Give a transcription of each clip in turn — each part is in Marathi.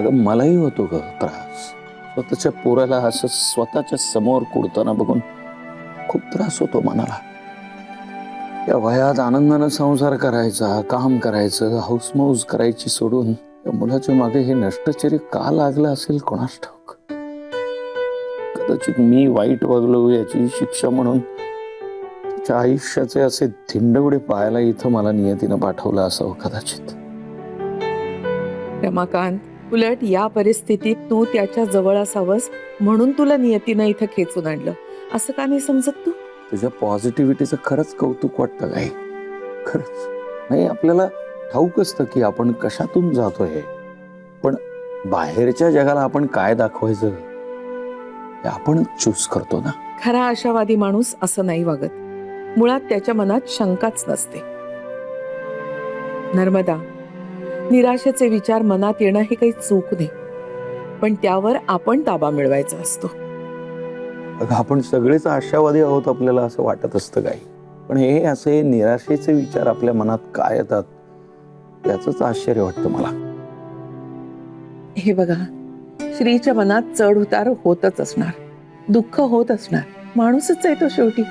अगं मलाही होतो ग त्रास. स्वतःच्या पोराला असं स्वतःच्या समोर कुडताना बघून खूप त्रास होतो मनाला. या वयात आनंदानं संसार करायचा, काम करायचं, हौसमौज करायची सोडून या मुलाच्या मागे हे नष्टचर्य का लागलं असेल कोणास ठाऊक. कदाचित मी वाईट वागलो याची शिक्षा म्हणून त्याच्या आयुष्याचे असे धिंडवडे पाहायला इथं मला नियतीनं पाठवलं असावं कदाचित. रमाकांत, उलट या परिस्थितीत तू त्याच्या जवळ असावंस म्हणून तुला नियतीनं इथं खेचून आणलं, असं का नाही समजत तू? तुझ्या पॉझिटिव्हिटीचं खरंच कौतुक वाटतं काय? खरंच नाही, आपल्याला ठाऊक असतं की आपण कशातून जातोय, पण बाहेरच्या जगाला आपण काय दाखवायचं हे आपण चूज करतो ना. खरा आशावादी माणूस असं नाही वागत. मुळात त्याच्या मनात शंकाच नसते. नर्मदा, निराशेचे विचार मनात येणं हे काही चूक नाही, पण त्यावर आपण ताबा मिळवायचा असतो. अगं आपण सगळेच आशावादी आहोत आपल्याला असं वाटत असतं काही, पण हे असे निराशेचे विचार आपल्या मनात काय येतात याचंच आश्चर्य वाटतं मला. हे बघा, श्रीच्या मनात चढ उतार होतच असणार, दुःख होत असणार, माणूसच आहे तो शेवटी.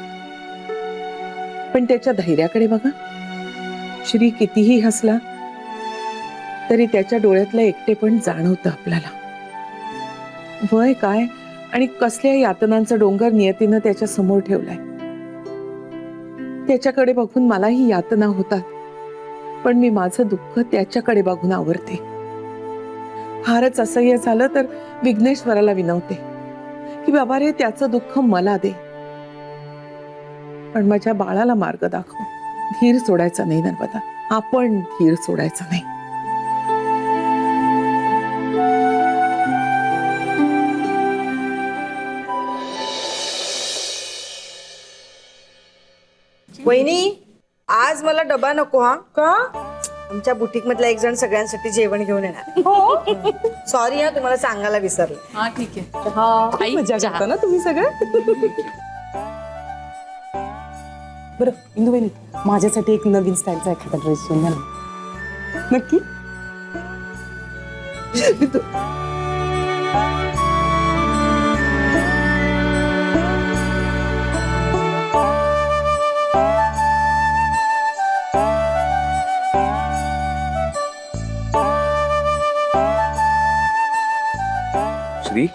पण त्याच्या धैर्याकडे बघा. श्री कितीही हसला तरी त्याच्या डोळ्यातलं एकटेपण जाणवतं आपल्याला. वय काय आणि कसल्या यातनांचा डोंगर नियतीनं त्याच्या समोर ठेवलाय. त्याच्याकडे बघून मलाही यातना होतात, पण मी माझं दुःख त्याच्याकडे बघून आवरते. फारच असह्य झालं तर विघ्नेश्वराला विनवते की बाबा रे, त्याचं दुःख मला दे, पण माझ्या बाळाला मार्ग दाखव. धीर सोडायचा नाही नर्मदा, आपण धीर सोडायचा नाही. वहिनी, आज मला डबा नको. हा का? आमच्या बुटीक मधला एक जण सगळ्यांसाठी जेवण घेऊन येणार. सॉरी हा, तुम्हाला सांगायला विसरले. हा ठीक आहे. मजा करता ना तुम्ही सगळं. बरं इंदू बहिणी, माझ्यासाठी एक नवीन स्टाईलचा एखादा ड्रेस शिवून द्या ना. नक्की. श्री,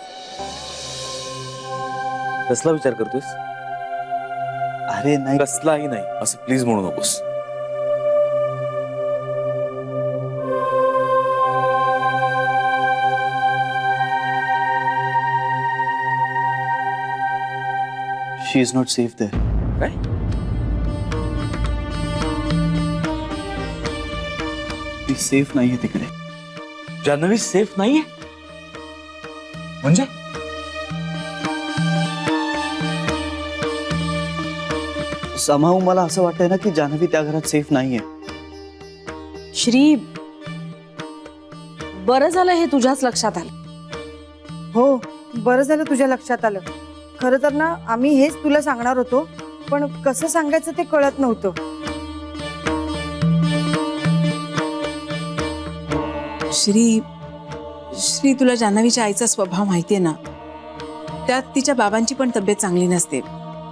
कसला विचार करतोयस? अरे नाही, कसलाही नाही असं प्लीज म्हणू नकोस. शी इज नॉट सेफ देयर. काय? ती सेफ नाहीये तिकडे. जान्हवी सेफ नाहीये म्हणजे? समाव मला असं वाटतंय ना की जान्हवी त्या घरात सेफ नाहीये. श्री, बरं झालं हे तुझ्याच लक्षात आलं. हो, बरं झालं तुझ्या लक्षात आलं. खरं तर ना, आम्ही हेच तुला सांगणार होतो, पण कसं सांगायचं ते कळत नव्हतं. श्री, तुला जान्हवीच्या आईचा स्वभाव माहितीये ना. त्यात तिच्या बाबांची पण तब्येत चांगली नसते.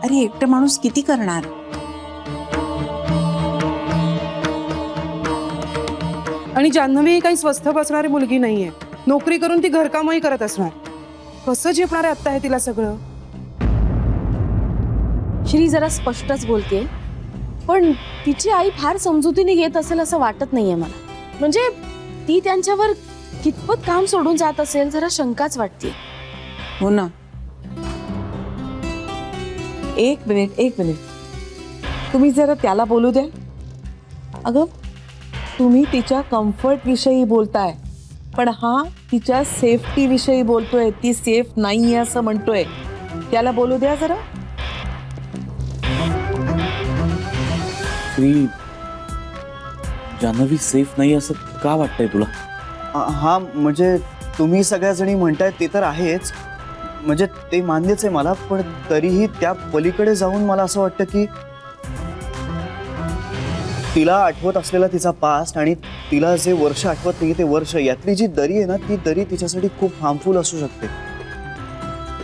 अरे एकटं माणूस किती करणार. आणि जान्हवी काही स्वस्थ बसणारी मुलगी नाहीये. नोकरी करून ती घरकामही करत असणार. कसं झेपणार आहे आत्ता हे तिला सगळं? श्री जरा स्पष्टच बोलते, पण तिची आई फार समजुतीने घेत असेल असं वाटत नाहीये मला. म्हणजे ती त्यांच्यावर कितपत काम सोडून जात असेल, जरा शंकाच वाटते. हो ना. एक मिनिट, तुम्ही जरा त्याला बोलू द्या. अगं, तुम्ही तिच्या कम्फर्ट विषयी बोलताय, पण हा तिच्या सेफ्टी विषयी बोलतोय. ती सेफ नाहीये असं म्हणतोय. त्याला बोलू द्या जरा. श्री, जान्हवी सेफ नाही असं का वाटतंय तुला? हा म्हणजे तुम्ही सगळ्या जणी म्हणताय ते तर आहेच, म्हणजे ते मान्यच आहे मला, पण तरीही त्या पलीकडे जाऊन मला असं वाटतं की तिला आठवत असलेला तिचा पास्ट आणि तिला जे वर्ष आठवत नाही ते वर्ष, यातली जी दरी आहे ना, ती दरी तिच्यासाठी खूप हार्मफुल असू शकते.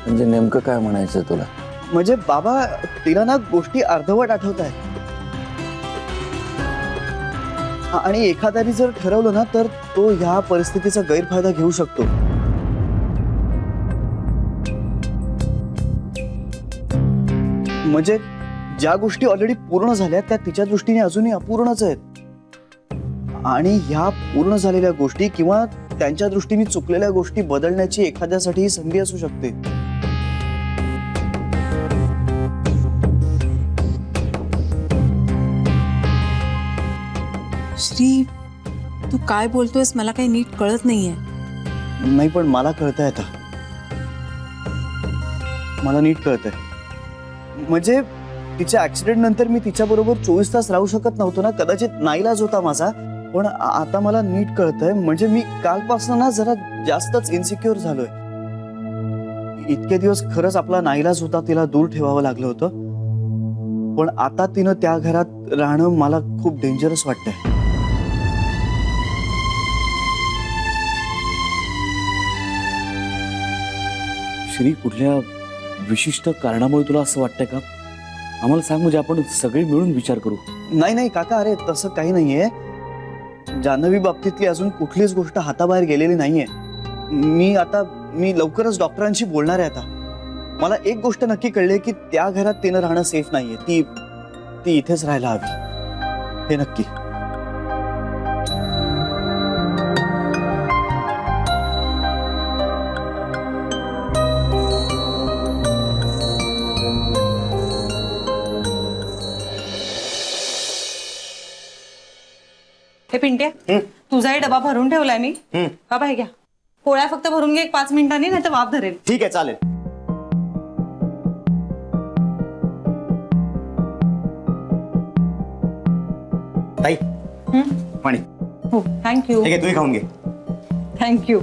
म्हणजे नेमकं काय म्हणायचं तुला? म्हणजे बाबा, तिला ना गोष्टी अर्धवट आठवत आहेत आणि एखाद्याने जर ठरवलं ना तर तो ह्या परिस्थितीचा गैरफायदा घेऊ शकतो. म्हणजे ज्या गोष्टी ऑलरेडी पूर्ण झाल्या त्या तिच्या दृष्टीने अजूनही अपूर्णच आहेत, आणि ह्या पूर्ण झालेल्या गोष्टी किंवा त्यांच्या दृष्टीने चुकलेल्या गोष्टी बदलण्याची एखाद्यासाठी ही संधी असू शकते. श्री, तू काय बोलतोयस मला काही नीट कळत नाहीये. नाही, पण मला कळतंय आता. मला नीट कळतंय. म्हणजे तिच्या ऍक्सिडेंट नंतर मी तिच्याबरोबर 24 तास राहू शकत नव्हतो ना, कदाचित नाईलाज होता माझा. पण आता मला नीट कळतंय. म्हणजे मी कालपासून ना जरा जास्तच इन्सिक्युअर झालोय. इतके दिवस खरंच आपला नाईलाज होता, तिला दूर ठेवावं लागलं होतं. पण आता तिनं त्या घरात राहणं मला खूप डेंजरस वाटतंय. श्री, कुठल्या विशिष्ट कारणामुळे तुला असं वाटतंय का? आम्हाला सांग, म्हणजे आपण सगळे मिळून विचार करू. नाही नाही काका, अरे तसं काही नाहीये. जान्हवी बाबतीतली अजून कुठलीच गोष्ट हाताबाहेर गेलेली नाहीये. मी लवकरच डॉक्टरांशी बोलणार आहे आता. मला एक गोष्ट नक्की कळली की त्या घरात तिनं राहणं सेफ नाहीये. ती इथेच राहायला हवी, हे नक्की. हे पिंट्या, तुझाही डबा भरून ठेवलाय मी. बाबा हे घ्या, पोळ्या फक्त भरून घे 5 मिनिटांनी, नाही तर वाफ धरेल. ठीक आहे, चालेल. ताई, पाणी. हो, थँक्यू. ठीक आहे, तूही खाऊन घे. थँक्यू.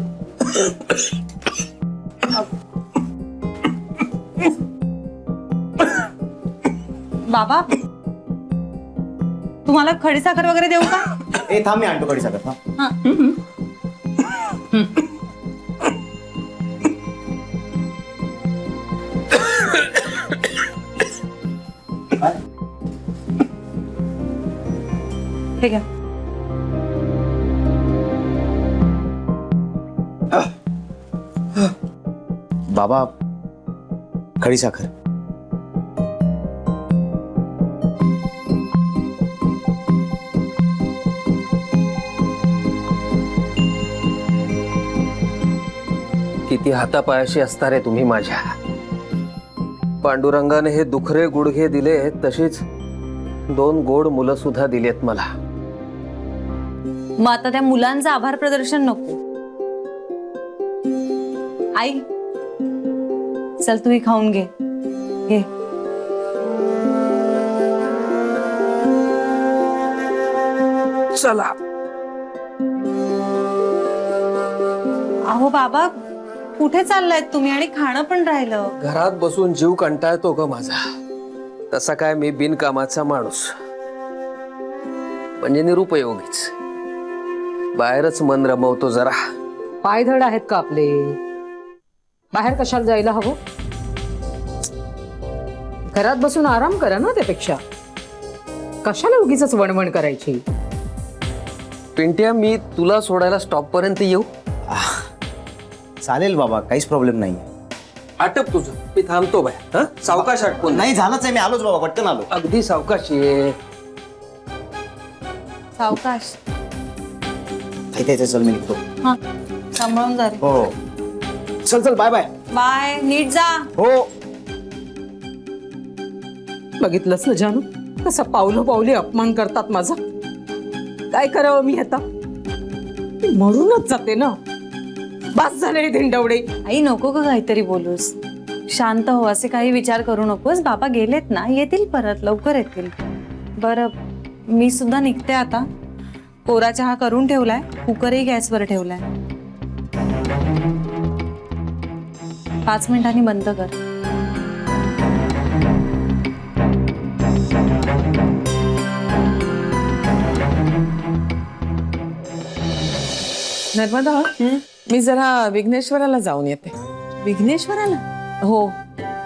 बाबा, तुम्हाला खडीसाखर वगैरे देऊ का? ए थांब, मी आणतो खडीसाखर. हा. हे घ्या. बाबा, खडीसाखर. किती हातापायाशी असता रे तुम्ही माझ्या. पांडुरंगाने हे दुखरे गुडघे दिले, तशीच 2 गोड मुलं सुद्धा दिलेत मला. मग आता त्या मुलांचं आभार प्रदर्शन नको. आई, चल तूही खाऊन घे. घे. चला. अहो बाबा, कुठे चाललायत तुम्ही? आणि खाणं पण राहिलं. घरात बसून जीव कंटाळतो ग माझा. तसा काय मी बिनकामाचा माणूस, म्हणजे निरुपयोगीच. बाहेरच मन रमवतो जरा. पायधड आहेत का आपले? बाहेर कशाला जायला हवं? घरात बसून आराम करा ना. त्यापेक्षा कशाला उगीच वणवण करायची? पिंट्या, मी तुला सोडायला स्टॉप पर्यंत येऊ? चालेल बाबा, काहीच प्रॉब्लेम नाही. आटप तुझं, मी थांबतो बाहेर. सावकाश आटपून. नाही झालंच आहे, मी आलोच बाबा, पटकन आलो. अगदी सावकाश ये. सावकाश. चल, मी निघतो. हा, सांभाळून जा रे. हो, चल चल, बाय बाय. बाय, नीट जा. हो. बघितलंस ना जानू, कसं पावलोपावली अपमान करतात माझा. काय करावं मी आता? मरूनच जाते ना. बस झाले धिंडवडे. आई, नको का काहीतरी बोलूस. शांत हो, असे काही विचार करू नकोस. बाबा गेलेत ना, येतील परत, लवकर येतील. बरं, मी सुद्धा निघते आता. कोरा चहा करून ठेवलाय, कुकरही गॅसवर ठेवलाय. 5 मिनिटांनी बंद कर. नर्मदा मी जरा विघ्नेश्वराला जाऊन येते. विघ्नेश्वराला? हो.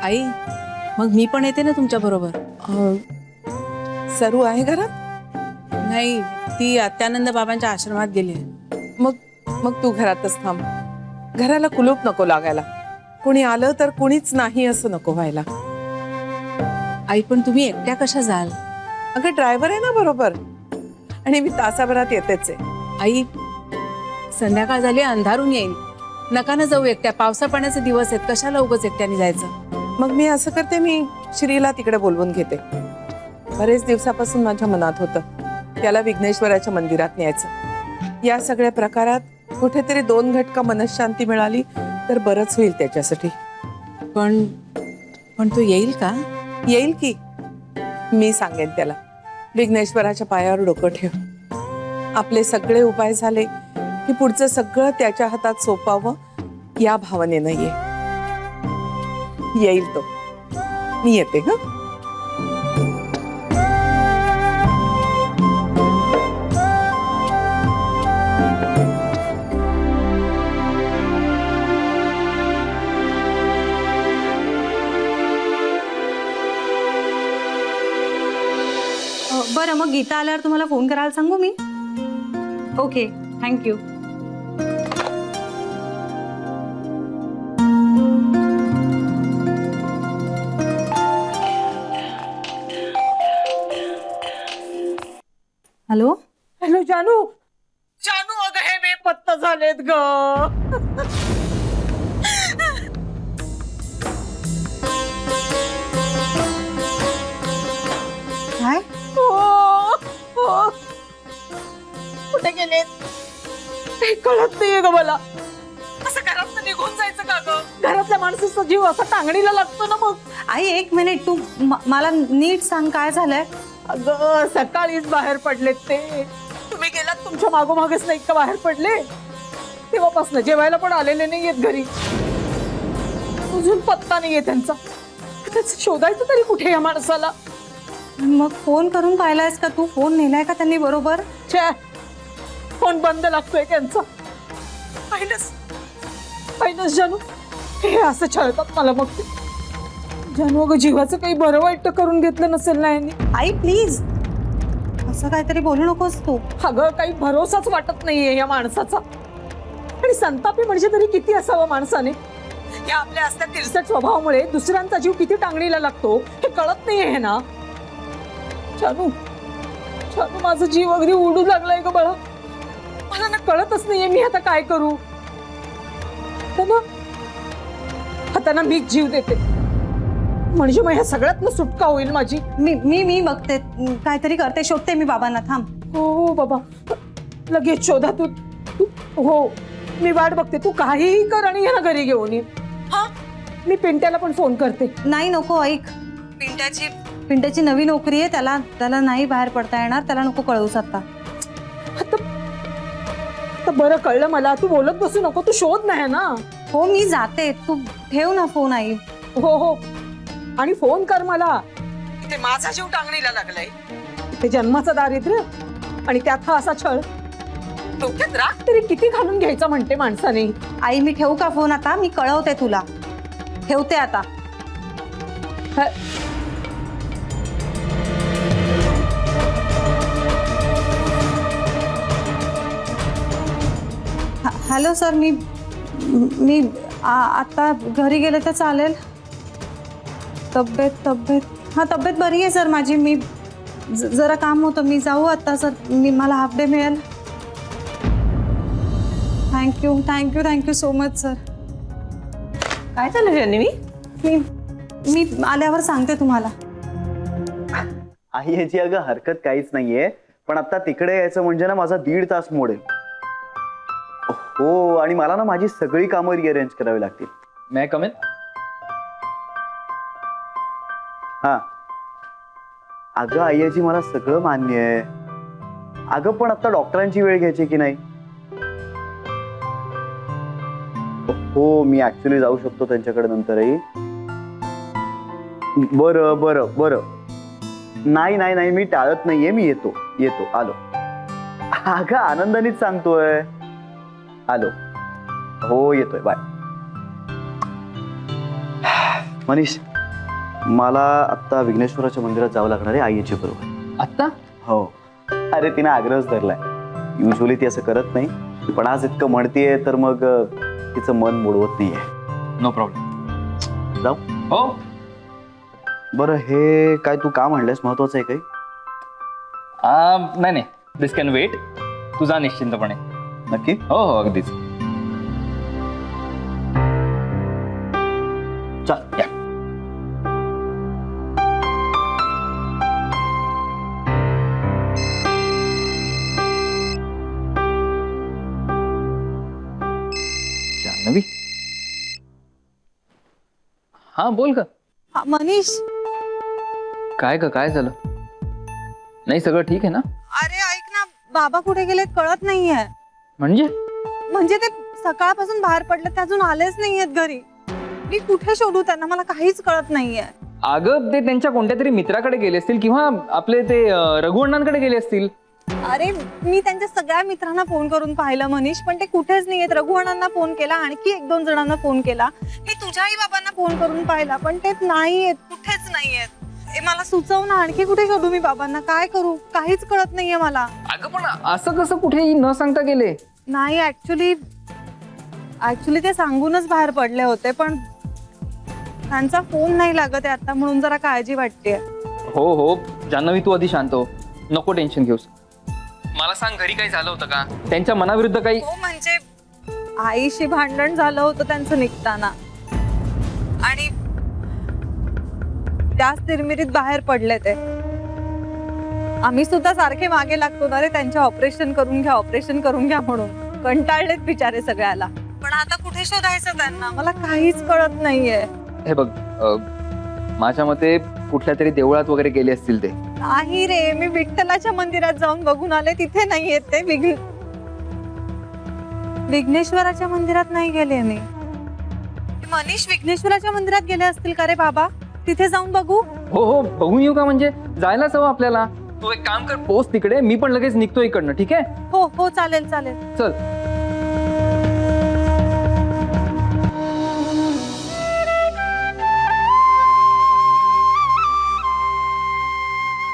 आई मग मी पण येते ना तुमच्या बरोबर. सरू आहे घरात? नाही, ती अत्यानंद बाबांच्या आश्रमात गेली. मग मग तू घरातच थांब. घराला कुलूप नको लागायला. कुणी आलं तर कुणीच नाही असं नको व्हायला. आई पण तुम्ही एकट्या कशा जाल? अगं ड्रायव्हर आहे ना बरोबर, आणि मी तासाभरात येतेच आहे. आई संध्याकाळ झाली, अंधारून येईल. नका ना जाऊ एकट्या. पावसा पाण्याचे दिवस आहेत, कशाला उगाच एकट्याने जायचं. मग मी असं करते, मी श्रीला तिकडे बोलवून घेते. बरेच दिवसापासून माझ्या मनात होतं त्याला विघ्नेश्वराच्या मंदिरात न्यायचं. या सगळ्या प्रकारात कुठेतरी 2 घटका मनशांती मिळाली तर बरंच होईल त्याच्यासाठी. पण तो येईल का? येईल की. मी सांगेन त्याला, विघ्नेश्वराच्या पायावर डोकं ठेव. आपले सगळे उपाय झाले की पुढचं सगळं त्याच्या हातात सोपावं या भावनेनं येईल तो. मी येते ग. बरं, मग गीता आल्यावर तुम्हाला फोन करायला सांगू मी? Okay, thank you. हॅलो. हॅलो जानू. जानू अगं हे बेपत्ता झालेत ग. काय? कुठे गेलेत काही कळत नाहीये ग मला. असं घरात निघून जायचं का ग? घरातल्या माणसाचा जीव असा टांगणीला लागतो ना. मग आई 1 मिनिट, तू मला नीट सांग काय झालंय. अगं सकाळीच बाहेर पडलेत ते. तुम्ही गेलात तुमच्या मागोमागच नाही का बाहेर पडले? तेव्हापासून जेवायला पण आलेले नाहीयेत घरी. अजून पत्ता नाहीये त्यांचा. शोधायचं तरी कुठे या माणसाला? मग फोन करून पाहिलायस का तू? फोन नेलाय का त्यांनी बरोबर? फोन बंद लागतोय त्यांचा. पाहिलंच जानू, हे असं छळतात मला. मग ते जानू अगं जीवाचं काही बरं वाईट करून घेतलं नसेल ना यांनी. आई प्लीज असं काहीतरी बोलू नकोस तू. अगं काही भरोसाच वाटत नाहीये या माणसाचा. आणि संतापी म्हणजे तरी किती असावं माणसाने. या आपल्या असल्या तिरसट स्वभावामुळे दुसऱ्यांचा जीव किती टांगणीला लागतो हे कळत नाहीये ना. जानू जानू माझा जीव अगदी उडू लागलाय ग बाळा. मला ना कळतच नाहीये मी आता काय करू. आता ना मी जीव देते म्हणजे मग ह्या सगळ्यात सुटका होईल माझी. मी बघते, काहीतरी करते, शोधते मी बाबांना. थांब. हो बाबा, लगेच शोधा तू. हो मी वाट बघते. तू काहीही कर आणि यांना घरी घेऊन ये. हा, मी पिंट्याला पण फोन करते. नाही नको, ऐक. पिंट्याची नवी नोकरी आहे. त्याला नाही बाहेर पडता येणार. त्याला नको कळवूस आता. आता बरं कळलं मला. तू बोलत बसू नको. तू शोध नाही ना. हो मी जाते, तू ठेव ना फोन. आई हो हो, आणि फोन कर मला. इथे माझा जीव टांगणीला लागलाय. इथे जन्माचं दारिद्र्य आणि त्यात हा असा छळ. डोक्यात राग तरी किती घालून घ्यायचा म्हणते माणसाने. आई मी ठेवू का फोन आता? मी कळवते तुला. ठेवते आता. हॅलो सर, मी आता घरी गेले तर चालेल? तब्येत हां तब्येत बरी आहे सर माझी. मी जरा काम होतं, मी जाऊ आता सर. मला हाफ डे मिळेल? Thank you so much sir. काय झालं जान्हवी? मी आल्यावर सांगते तुम्हाला. आई याची अगं हरकत काहीच नाहीये, पण आता तिकडे यायचं म्हणजे ना माझा 1.5 तास मोडेल. हो, आणि मला ना माझी सगळी कामं रिअरेंज करावी लागतील. मैं कम इन? हा अगं आईची मला सगळं मान्य आहे. अगं पण आता डॉक्टरांची वेळ घ्यायची की नाही? हो मी ऍक्च्युली जाऊ शकतो त्यांच्याकडे नंतरही. बरं नाही मी टाळत नाहीये. मी येतो आलो. अगं आनंदानेच सांगतोय. आलो. हो येतोय, बाय. मनीष, मला आत्ता विघ्नेश्वराच्या मंदिरात जावं लागणार आहे आईची बरोबर. आत्ता? हो. अरे तिने आग्रहच धरलाय. युजली ती असं करत नाही, पण आज इतकं म्हणतीये तर मग तिचं मन मोडवत नाहीये. No problem. जाऊ? हो. बरं, हे काय तू का म्हणलंयस, महत्वाचं आहे काही? नाही नाही, दिस कॅन वेट. तू जा निश्चिंतपणे. नक्की? हो हो, अगदीच. चल. या. जान्हवी, हा बोल का. मनीष, काय ग, काय झालं? नाही, सगळं ठीक आहे ना? अरे ऐक ना, बाबा कुठे गेलेत कळत नाहीये. म्हणजे ते सकाळपासून बाहेर पडले, ते अजून आलेच नाहीयेत घरी. मी कुठे शोधू त्यांना, मला काहीच कळत नाहीये. अगं, ते त्यांच्या कोणत्या तरी मित्राकडे गेले असतील किंवा आपले ते रघुअण्णांकडे गेले असतील. अरे मी त्यांच्या सगळ्या मित्रांना फोन करून पाहिलं मनीष, पण ते कुठेच नाहीयेत. रघुअण्णांना फोन केला, आणखी 1-2 जणांना फोन केला. मी तुझ्याही बाबांना फोन करून पाहिला, पण ते नाहीयेत, कुठेच नाहीयेत. मला सुचव ना, आणखी कुठे शोधू मी बाबांना, काय करू, काहीच कळत नाहीये मला. अगं, पण असं कसं कुठेही न सांगता गेले? नाही, ऍक्च्युली ते सांगूनच बाहेर पडले होते, पण त्यांचा फोन नाही लागत आहे आता, म्हणून जरा काळजी वाटते. हो हो, जान्हवी तू आधी शांत हो, नको टेन्शन घेऊस. मला सांग, घरी काही झालं होतं का? त्यांच्या मनाविरुद्ध काही? हो, म्हणजे आईशी भांडण झालं होतं त्यांचं निघताना, आणि त्याच तिरमिरीत बाहेर पडले ते. आम्ही सुद्धा सारखे मागे लागतो ना रे, त्यांच्या ऑपरेशन करून घ्या म्हणून. कंटाळलेत बिचारे सगळ्याला. पण आता कुठे शोधायचं त्यांना, मला काहीच कळत नाहीये. हे बघ, माझ्या मते कुठल्या तरी देवळात वगैरे गेले असतील ते. नाही रे, मी विठ्ठलाच्या मंदिरात जाऊन बघून आले, तिथे नाहीयेत ते. विघ्नेश्वराच्या मंदिरात नाही गेले मी. मनीष, विघ्नेश्वराच्या मंदिरात गेले असतील का रे बाबा? तिथे जाऊन बघू? हो हो, बघून येऊ का? म्हणजे जायलाच हवं आपल्याला. तू एक काम कर, पोस्ट तिकडे, मी पण लगेच निघतो इकडनं. ठीक आहे? हो हो, चालेल चालेल. चल.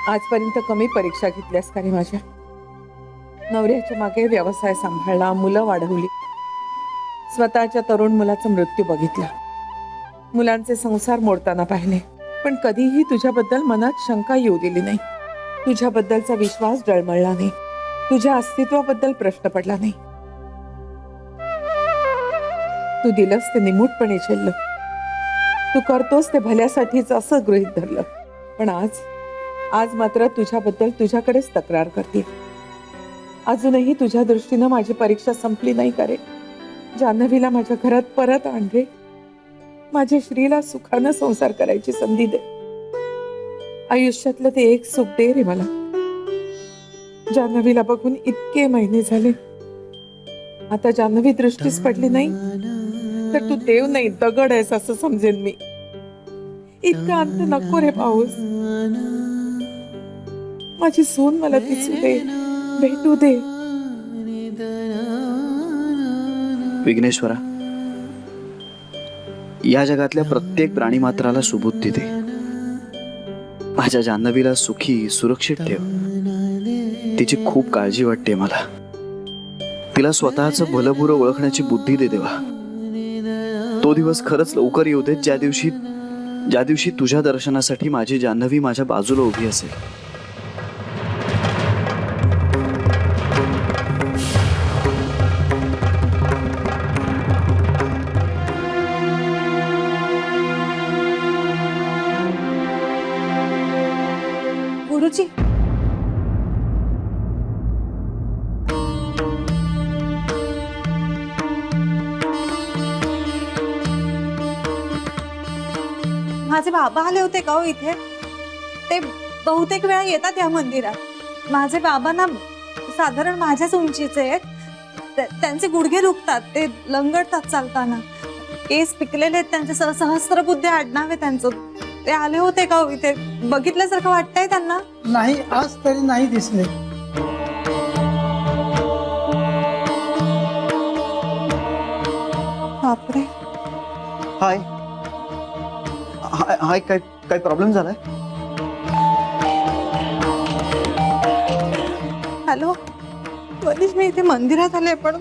आजपर्यंत कमी परीक्षा घेतल्यास का रे माझ्या? नवऱ्याच्या मागे व्यवसाय सांभाळला, मुलं वाढवली, स्वतःच्या तरुण मुलाचा मृत्यू बघितला, मुलांचे संसार मोडताना पाहिले, पण कधीही तुझ्याबद्दल मनात शंका येऊ दिली नाही. तुझ्याबद्दलचा विश्वास डळमळला नाही, तुझ्या अस्तित्वाबद्दल प्रश्न पडला नाही. तू दिलंस ते निमूटपणे झेललं, तू करतोस ते भल्यासाठीच असं गृहीत धरलं. पण आज मात्र तुझ्याबद्दल तुझ्याकडेच तक्रार करते. अजूनही तुझ्या दृष्टीनं माझी परीक्षा संपली नाही का रे? जान्हवीला माझ्या घरात परत आण रे. माझ्या श्रीला सुखानं संसार करायची संधी दे. आयुष्यातलं ते एक सुख दे रे मला. जान्हवीला बघून इतके महिने झाले, आता जान्हवी दृष्टीस पडली नाही तर तू देव नाही दगड आहेस असं समजेन मी. इतका अंत नको रे पाऊस. माझी सून मला दिसू दे, भेटू दे. विघ्नेश्वरा, या जगातल्या प्रत्येक प्राणीमात्राला सुबुद्धी दे. माझ्या जान्हवीला सुखी सुरक्षित ठेव. तिची खूप काळजी वाटते मला. तिला स्वतःचं भलंबुरं ओळखण्याची बुद्धी दे देवा. तो दिवस खरंच लवकर येऊ दे ज्या दिवशी तुझ्या दर्शनासाठी माझी जान्हवी माझ्या बाजूला उभी असेल. गुरुजी, माझे बाबा आले होते का हो इथे? ते बहुतेक वेळा येतात या मंदिरात. माझे बाबा ना साधारण माझ्याच उंचीचे आहेत. त्यांचे गुडघे दुखतात, ते लंगडतात चालताना. केस पिकलेले आहेत त्यांचे, सहस्त्रबुद्धे आडनाव आहे त्यांचं. ते आले होते का हो इथे? बघितल्यासारखं वाटतंय त्यांना? नाही, आज तरी नाही दिसले. बापरे. हाय हाय हाय काय काय प्रॉब्लेम झालाय? हॅलो मनीष, मी इथे मंदिरात आले पण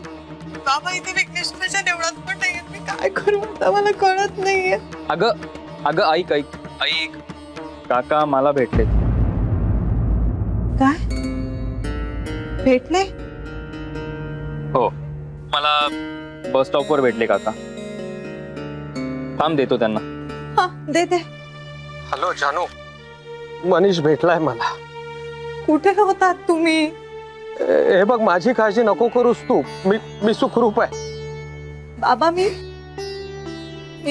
बाबा इथे विघ्नेश्वराच्या देवळात पण नाहीये. मी काय करू आता मला कळत नाहीये. अगं अगं ऐक ऐक ऐक, काका मला भेटलेत. काय भेटले? हो, मला बस स्टॉपवर भेटले काका. थांब देतो त्यांना. हा दे दे. हॅलो जानू, मनीष भेटलाय मला. कुठे होतात तुम्ही? हे बघ, माझी काळजी नको करूस तू. मी सुखरूप आहे. बाबा मी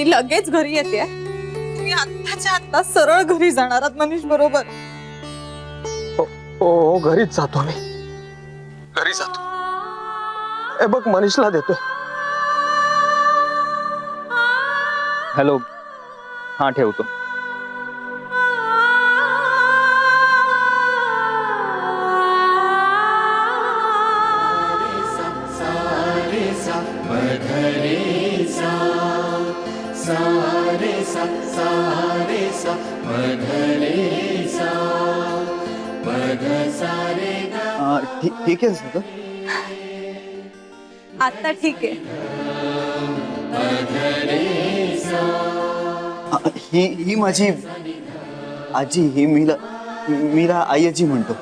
लगेच घरी येते. मी आत्ताच्या आत्ता सरळ घरी जाणार आहात मनीष बरोबर? हो घरीच जातो मी. घरी जातो. हे बघ मनीषला देतोय. हॅलो, हां ठेवतो. ठीक आहे सगळं. आता ठीक आहे. ही माझी आजी. ही मीरा आई आजी म्हणतो.